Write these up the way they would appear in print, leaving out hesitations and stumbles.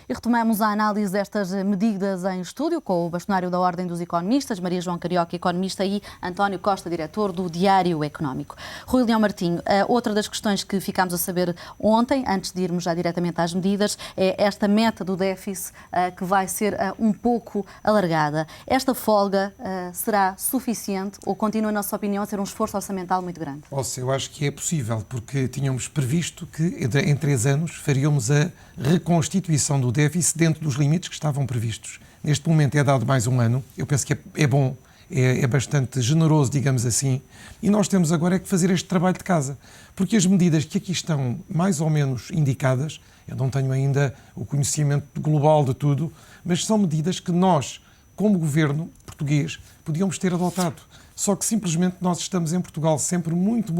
E retomamos a análise destas medidas em estúdio com o bastonário da Ordem dos Economistas, Maria João Carioca, economista, e António Costa, diretor do Diário Económico. Rui Leão Martinho, outra das questões que ficámos a saber ontem, antes de irmos já diretamente às medidas, é esta meta do déficit que vai ser um pouco alargada. Esta folga será suficiente ou continua, na nossa opinião, a ser um esforço orçamental muito grande? Eu acho que é possível, porque tínhamos previsto que em 3 anos faríamos a reconstituição do déficit dentro dos limites que estavam previstos. Neste momento é dado mais um ano, eu penso que é bom, é bastante generoso, digamos assim, e nós temos agora é que fazer este trabalho de casa, porque as medidas que aqui estão mais ou menos indicadas, eu não tenho ainda o conhecimento global de tudo, mas são medidas que nós, como governo português, podíamos ter adotado. Só que simplesmente nós estamos em Portugal sempre muito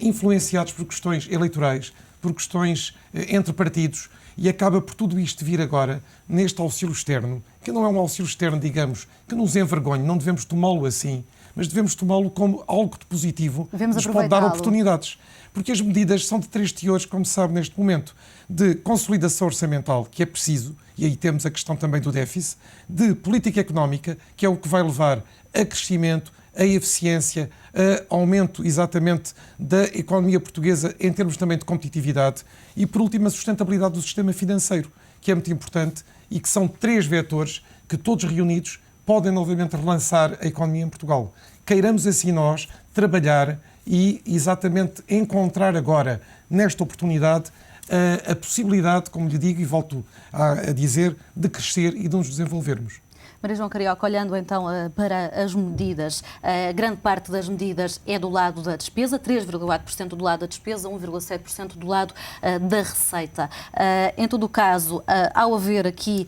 influenciados por questões eleitorais, por questões entre partidos, e acaba por tudo isto vir agora neste auxílio externo, que não é um auxílio externo, digamos, que nos envergonhe, não devemos tomá-lo assim, mas devemos tomá-lo como algo de positivo, que nos pode dar oportunidades. Porque as medidas são de 3 teores, como se sabe neste momento, de consolidação orçamental, que é preciso, e aí temos a questão também do déficit, de política económica, que é o que vai levar a crescimento, a eficiência, a aumento exatamente da economia portuguesa em termos também de competitividade e, por último, a sustentabilidade do sistema financeiro, que é muito importante e que são 3 vetores que todos reunidos podem novamente relançar a economia em Portugal. Queiramos assim nós trabalhar e exatamente encontrar agora, nesta oportunidade, a possibilidade, como lhe digo e volto a dizer, de crescer e de nos desenvolvermos. Maria João Carioca, olhando então para as medidas, grande parte das medidas é do lado da despesa, 3,8% do lado da despesa, 1,7% do lado da receita. Em todo o caso, ao haver aqui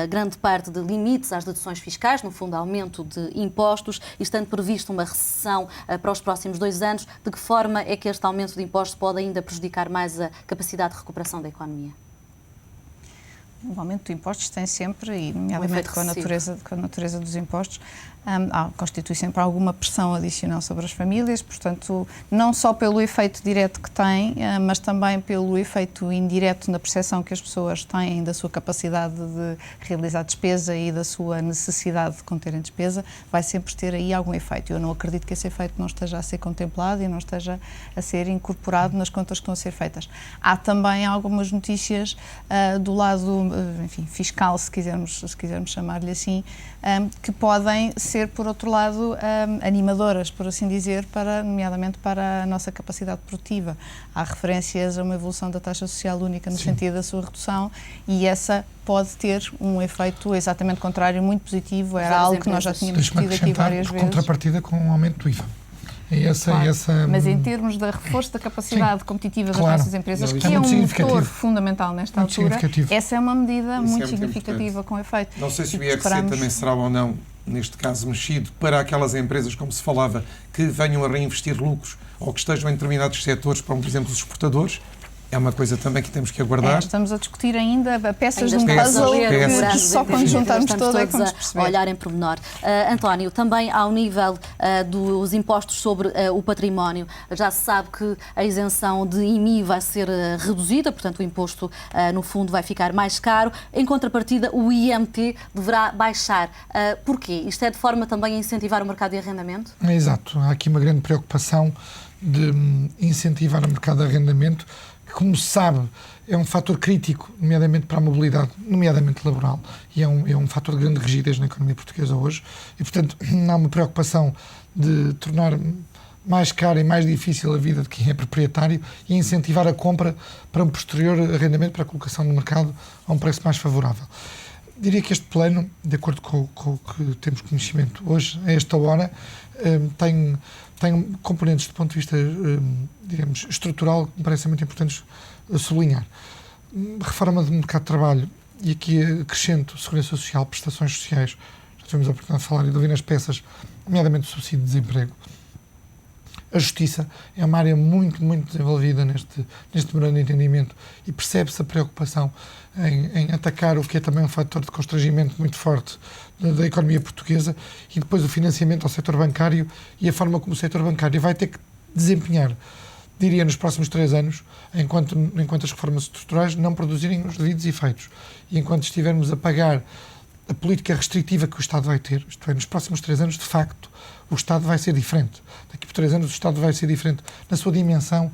grande parte de limites às deduções fiscais, no fundo aumento de impostos, e estando prevista uma recessão para os próximos 2 anos, de que forma é que este aumento de impostos pode ainda prejudicar mais a capacidade de recuperação da economia? O aumento de impostos tem sempre, e nomeadamente com a natureza dos impostos, constitui sempre alguma pressão adicional sobre as famílias, portanto, não só pelo efeito direto que tem, mas também pelo efeito indireto na percepção que as pessoas têm da sua capacidade de realizar despesa e da sua necessidade de conterem despesa, vai sempre ter aí algum efeito. Eu não acredito que esse efeito não esteja a ser contemplado e não esteja a ser incorporado nas contas que estão a ser feitas. Há também algumas notícias do lado, enfim, fiscal, se quisermos chamar-lhe assim, que podem ser, por outro lado, animadoras, por assim dizer, nomeadamente para a nossa capacidade produtiva. Há referências a uma evolução da taxa social única no sentido da sua redução, e essa pode ter um efeito exatamente contrário, muito positivo. Era algo que nós já tínhamos discutido aqui várias vezes. Contrapartida com o aumento do IVA. Mas em termos de reforço da capacidade competitiva das nossas empresas, que é um motor fundamental nesta altura, essa é uma medida muito significativa, com efeito. Não sei se o IRC também será ou não, neste caso, mexido para aquelas empresas, como se falava, que venham a reinvestir lucros ou que estejam em determinados setores, como, por exemplo, os exportadores. É uma coisa também que temos que aguardar. Estamos a discutir ainda peças de um puzzle que só quando juntarmos toda é que vamos perceber. A olhar em pormenor. António, também ao nível dos impostos sobre o património, já se sabe que a isenção de IMI vai ser reduzida, portanto o imposto no fundo vai ficar mais caro. Em contrapartida, o IMT deverá baixar. Porquê? Isto é de forma também a incentivar o mercado de arrendamento? Exato. Há aqui uma grande preocupação de incentivar o mercado de arrendamento, que, como se sabe, é um fator crítico, nomeadamente para a mobilidade, nomeadamente laboral, e é um fator de grande rigidez na economia portuguesa hoje, e, portanto, há uma preocupação de tornar mais cara e mais difícil a vida de quem é proprietário e incentivar a compra para um posterior arrendamento, para a colocação no mercado a um preço mais favorável. Diria que este plano, de acordo com o que temos conhecimento hoje, a esta hora, tem componentes do ponto de vista, digamos, estrutural, que me parecem muito importantes sublinhar. Reforma do mercado de trabalho, e aqui acrescento segurança social, prestações sociais, já tivemos a oportunidade de falar e de ouvir nas peças, nomeadamente o subsídio de desemprego. A justiça é uma área muito desenvolvida neste memorando de entendimento, e percebe-se a preocupação em atacar o que é também um fator de constrangimento muito forte da economia portuguesa, e depois o financiamento ao setor bancário e a forma como o setor bancário vai ter que desempenhar diria nos próximos 3 anos, enquanto as reformas estruturais não produzirem os devidos efeitos e enquanto estivermos a pagar a política restritiva que o Estado vai ter, isto é, nos próximos 3 anos, de facto, o Estado vai ser diferente. Daqui por 3 anos o Estado vai ser diferente na sua dimensão,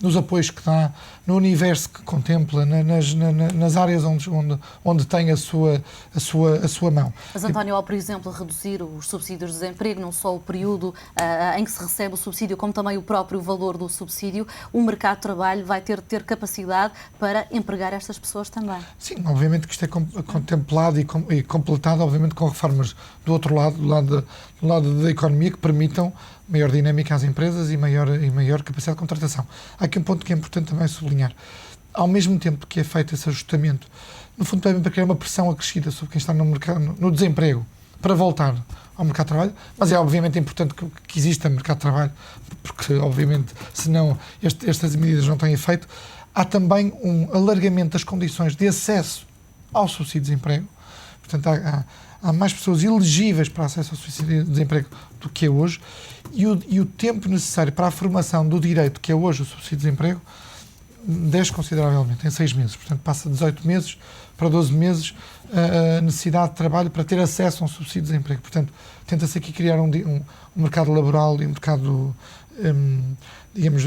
nos apoios que dá, no universo que contempla, nas áreas onde tem a sua mão. Mas, António, ao, por exemplo, reduzir os subsídios de desemprego, não só o período em que se recebe o subsídio, como também o próprio valor do subsídio, o mercado de trabalho vai ter capacidade para empregar estas pessoas também. Sim, obviamente que isto é contemplado e completado, obviamente, com reformas do outro lado, do lado da economia, que permitam maior dinâmica às empresas e maior capacidade de contratação. Há aqui um ponto que é importante também sublinhar. Ao mesmo tempo que é feito esse ajustamento, no fundo também para criar uma pressão acrescida sobre quem está no desemprego, para voltar ao mercado de trabalho, mas é obviamente importante que exista mercado de trabalho, porque obviamente senão estas medidas não têm efeito. Há também um alargamento das condições de acesso ao subsídio de desemprego, portanto há mais pessoas elegíveis para acesso ao subsídio de desemprego do que é hoje, e o tempo necessário para a formação do direito que é hoje o subsídio de desemprego desce consideravelmente, em 6 meses. Portanto, passa de 18 meses para 12 meses a necessidade de trabalho para ter acesso a um subsídio de desemprego. Portanto, tenta-se aqui criar um mercado laboral e um mercado, digamos,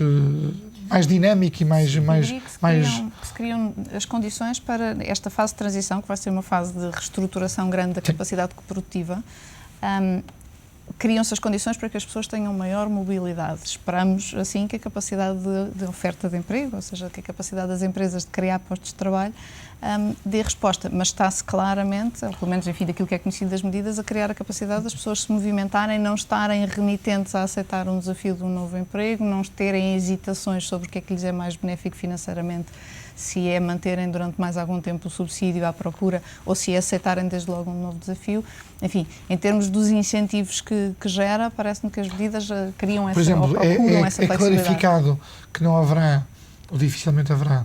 mais dinâmico e mais... Que se criam as condições para esta fase de transição, que vai ser uma fase de reestruturação grande da capacidade produtiva. Criam-se as condições para que as pessoas tenham maior mobilidade. Esperamos, assim, que a capacidade de oferta de emprego, ou seja, que a capacidade das empresas de criar postos de trabalho, dê resposta. Mas está-se claramente, ou pelo menos, enfim, daquilo que é conhecido das medidas, a criar a capacidade das pessoas se movimentarem, não estarem renitentes a aceitar um desafio de um novo emprego, não terem hesitações sobre o que é que lhes é mais benéfico financeiramente, se é manterem durante mais algum tempo o subsídio à procura ou se é aceitarem desde logo um novo desafio. Enfim, em termos dos incentivos que gera, parece-me que as medidas criam essa, por exemplo, ou procuram essa flexibilidade. É clarificado que não haverá, ou dificilmente haverá,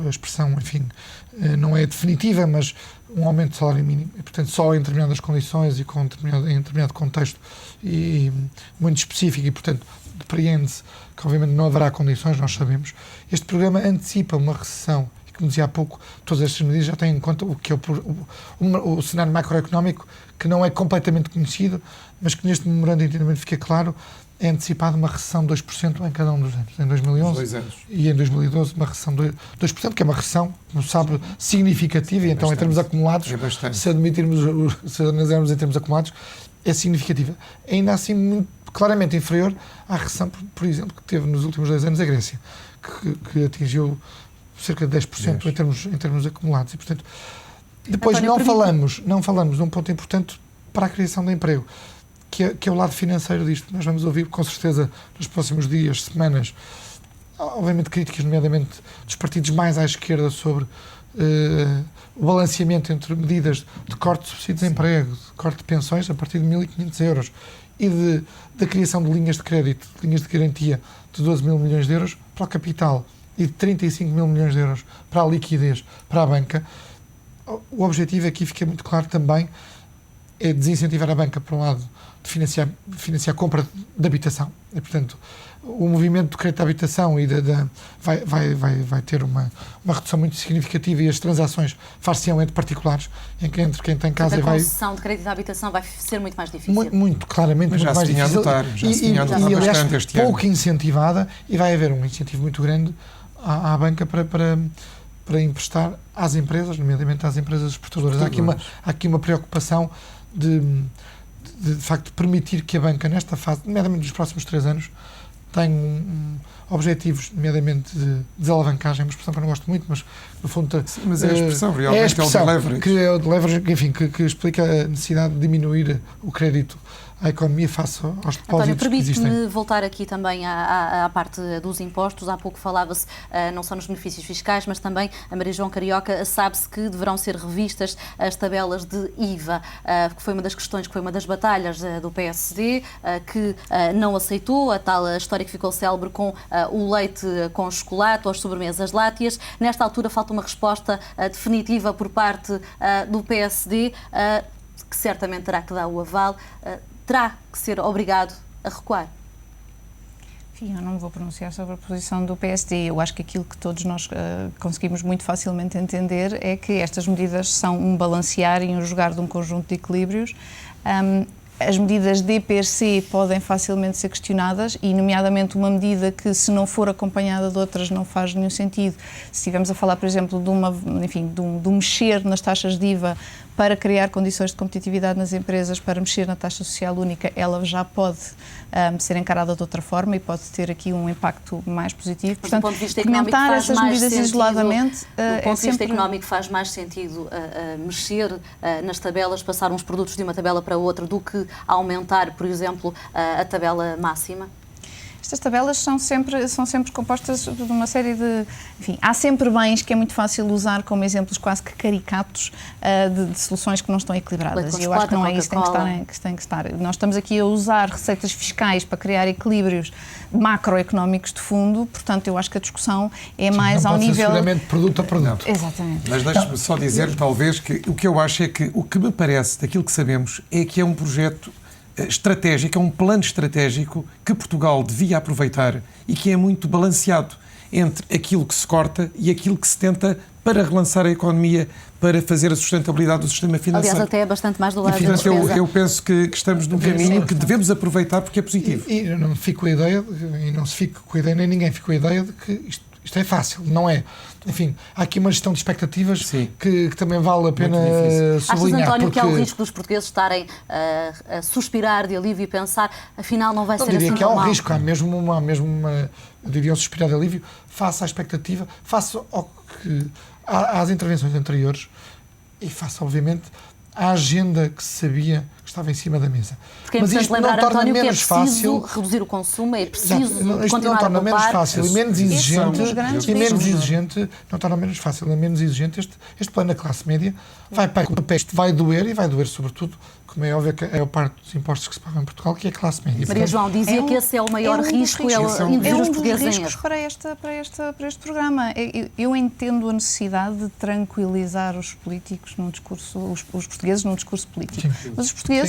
a expressão, enfim, não é definitiva, mas um aumento de salário mínimo. E, portanto, só em determinadas condições e em determinado contexto e muito específico e, portanto, depreende-se que obviamente não haverá condições, nós sabemos. Este programa antecipa uma recessão e, como dizia há pouco, todas estas medidas já têm em conta o que é o cenário macroeconómico, que não é completamente conhecido, mas que neste memorando de entendimento fica claro, é antecipada uma recessão de 2% em cada um dos anos. Em 2011 e em 2012 uma recessão de 2%, que é uma recessão, como sabe, significativa, e então bastante. Em termos acumulados, se analisarmos em termos acumulados, é significativa. Ainda assim, muito claramente inferior à recessão, por exemplo, que teve nos últimos 2 anos a Grécia, que atingiu cerca de 10% em termos acumulados. E, portanto, depois António, não falamos de um ponto importante para a criação de emprego, que é o lado financeiro disto. Nós vamos ouvir, com certeza, nos próximos dias, semanas, obviamente críticas, nomeadamente dos partidos mais à esquerda, sobre o balanceamento entre medidas de corte de subsídio de desemprego, de corte de pensões a partir de 1.500 euros e da criação de linhas de crédito, de linhas de garantia de 12 mil milhões de euros para o capital e de 35 mil milhões de euros para a liquidez, para a banca. O objetivo aqui fica muito claro também, é desincentivar a banca, por um lado, de financiar a compra de habitação. E, portanto, o movimento do crédito de habitação vai ter uma redução muito significativa, e as transações far-se-ão entre particulares, entre quem tem casa e vai... A concessão de crédito de habitação vai ser muito mais difícil. Muito claramente, mas muito mais difícil. Já se tinha a adotar bastante este ano. Pouco incentivada, e vai haver um incentivo muito grande à banca para emprestar às empresas, nomeadamente às empresas exportadoras. Há aqui uma preocupação de facto, permitir que a banca, nesta fase, nomeadamente nos próximos 3 anos, tenha objetivos, nomeadamente de desalavancagem, uma expressão que eu não gosto muito, mas no fundo... Sim, mas é a expressão, realmente, é o de leverage. Que é o de leverage, enfim, que explica a necessidade de diminuir o crédito à economia face aos depósitos que existem. Permite-me voltar aqui também à parte dos impostos. Há pouco falava-se não só nos benefícios fiscais, mas também, a Maria João Carioca, sabe-se que deverão ser revistas as tabelas de IVA, que foi uma das questões, que foi uma das batalhas do PSD, que não aceitou, a tal história que ficou célebre com o leite com chocolate ou as sobremesas lácteas. Nesta altura falta uma resposta definitiva por parte do PSD, que certamente terá que dar o aval. Terá que ser obrigado a recuar. Enfim, eu não me vou pronunciar sobre a posição do PSD. Eu acho que aquilo que todos nós conseguimos muito facilmente entender é que estas medidas são um balancear e um jogar de um conjunto de equilíbrios. As medidas D per se podem facilmente ser questionadas e, nomeadamente, uma medida que, se não for acompanhada de outras, não faz nenhum sentido. Se estivermos a falar, por exemplo, de um mexer nas taxas de IVA para criar condições de competitividade nas empresas, para mexer na taxa social única, ela já pode ser encarada de outra forma e pode ter aqui um impacto mais positivo. Mas, portanto, do ponto de vista económico, comentar faz essas mais medidas sentido, isoladamente do ponto de vista sempre... económico, faz mais sentido mexer nas tabelas, passar uns produtos de uma tabela para outra, do que aumentar, por exemplo, a tabela máxima? Estas tabelas são sempre compostas de uma série de... Enfim, há sempre bens que é muito fácil usar como exemplos quase que caricatos de soluções que não estão equilibradas. E eu acho que não é isso que tem que estar. Nós estamos aqui a usar receitas fiscais para criar equilíbrios macroeconómicos de fundo, portanto, eu acho que a discussão é mais ao nível... Não produto a produto. Exatamente. Mas deixe-me só dizer, talvez, que o que eu acho é que o que me parece, daquilo que sabemos, é que é um projeto estratégico, é um plano estratégico que Portugal devia aproveitar e que é muito balanceado entre aquilo que se corta e aquilo que se tenta para relançar a economia, para fazer a sustentabilidade do sistema financeiro. Aliás, até é bastante mais do lado da Portanto, despesa. eu penso que estamos num caminho que devemos aproveitar porque é positivo. E eu não fico com a ideia, e não se fica com a ideia, nem ninguém fica com a ideia de que isto é fácil, não é? Enfim, há aqui uma gestão de expectativas que também vale a pena sublinhar. Achas, António, porque... que há o risco dos portugueses estarem a suspirar de alívio e pensar, afinal não vai ser assim tão mal? Eu diria que há um risco, há mesmo uma, eu diria, um suspirar de alívio, face à expectativa, face às intervenções anteriores e face, obviamente, à agenda que se sabia que estava em cima da mesa. Porque é mas importante isto lembrar, não torna António, que é menos preciso fácil reduzir o consumo, é preciso isto não continuar a torna menos poupar. fácil e menos exigente, não torna menos fácil e menos exigente este plano da classe média. Vai doer e vai doer sobretudo, como é óbvio, que é a parte dos impostos que se pagam em Portugal, que é a classe média. Maria João dizia que esse é o maior risco, induzir os portugueses em erro. Para este programa. Eu entendo a necessidade de tranquilizar os políticos num discurso, os portugueses num discurso político. Sim. Mas os portugueses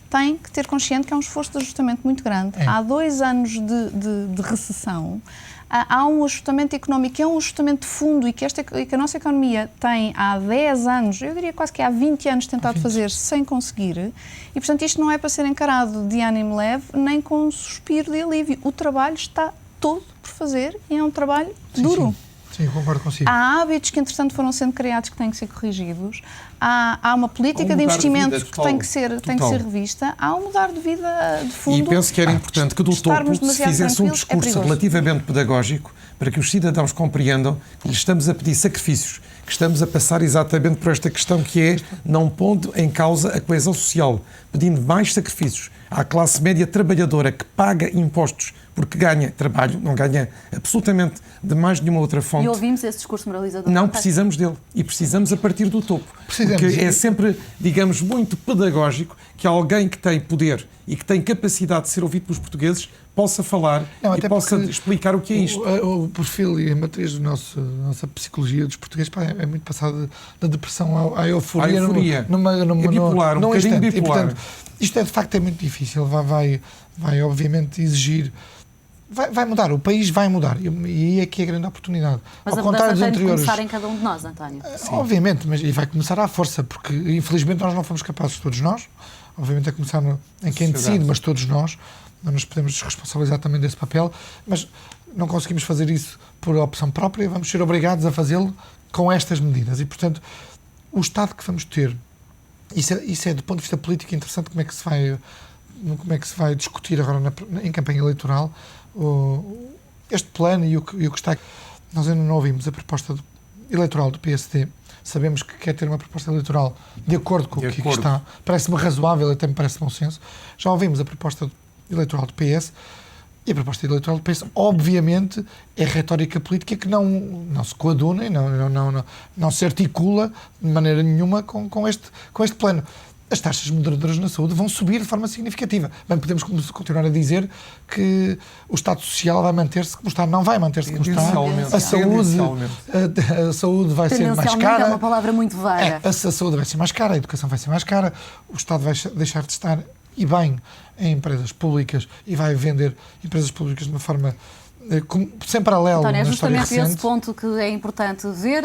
têm que ter consciente que há um esforço de ajustamento muito grande. Há 2 anos de recessão. Há um ajustamento económico, que é um ajustamento de fundo e que a nossa economia tem há 10 anos, eu diria quase que há 20 anos, tentado fazer sem conseguir. E, portanto, isto não é para ser encarado de ânimo leve, nem com um suspiro de alívio. O trabalho está todo por fazer e é um trabalho duro. Sim, eu concordo consigo. Há hábitos que, entretanto, foram sendo criados que têm que ser corrigidos. Há uma política de investimentos que tem que ser revista. Há um mudar de vida de fundo. E penso que era importante que do topo se fizesse um discurso relativamente pedagógico para que os cidadãos compreendam que lhes estamos a pedir sacrifícios, que estamos a passar exatamente por esta questão que é não pondo em causa a coesão social, pedindo mais sacrifícios à classe média trabalhadora que paga impostos porque ganha trabalho, não ganha absolutamente de mais nenhuma outra fonte. E ouvimos esse discurso moralizador. Não precisamos dele e precisamos a partir do topo. Porque é sempre, digamos, muito pedagógico que alguém que tem poder e que tem capacidade de ser ouvido pelos portugueses possa falar e possa explicar o que é isto. O perfil e a matriz da nossa psicologia dos portugueses é muito passada da depressão à euforia. É bipolar, um bocadinho bipolar. E, portanto, isto de facto é muito difícil. Vai obviamente exigir... Vai mudar, o país vai mudar e aí é que é a grande oportunidade. Mas ao contrário dos anteriores, tem de começar em cada um de nós, António. Obviamente, mas e vai começar à força, porque infelizmente nós não fomos capazes, todos nós, obviamente a começar em quem decide, mas todos nós, não nos podemos responsabilizar também desse papel, mas não conseguimos fazer isso por opção própria, vamos ser obrigados a fazê-lo com estas medidas e, portanto, o Estado que vamos ter, isso é do ponto de vista político interessante como é que se vai discutir agora em campanha eleitoral este plano e o que está aqui. Nós ainda não ouvimos a proposta eleitoral do PSD. Sabemos que quer ter uma proposta eleitoral de acordo com o que aqui está. Parece-me razoável, até me parece bom senso. Já ouvimos a proposta eleitoral do PS e a proposta eleitoral do PS, obviamente, é retórica política que não se coaduna e não se articula de maneira nenhuma com este plano. As taxas moderadoras na saúde vão subir de forma significativa. Bem, podemos continuar a dizer que o Estado Social vai manter-se como está. Não vai manter-se como está. A saúde vai ser mais cara. É uma palavra muito vaga. A saúde vai ser mais cara, a educação vai ser mais cara, o Estado vai deixar de estar e bem em empresas públicas e vai vender empresas públicas de uma forma sem paralelo António, é na história justamente recente. esse ponto que é importante ver.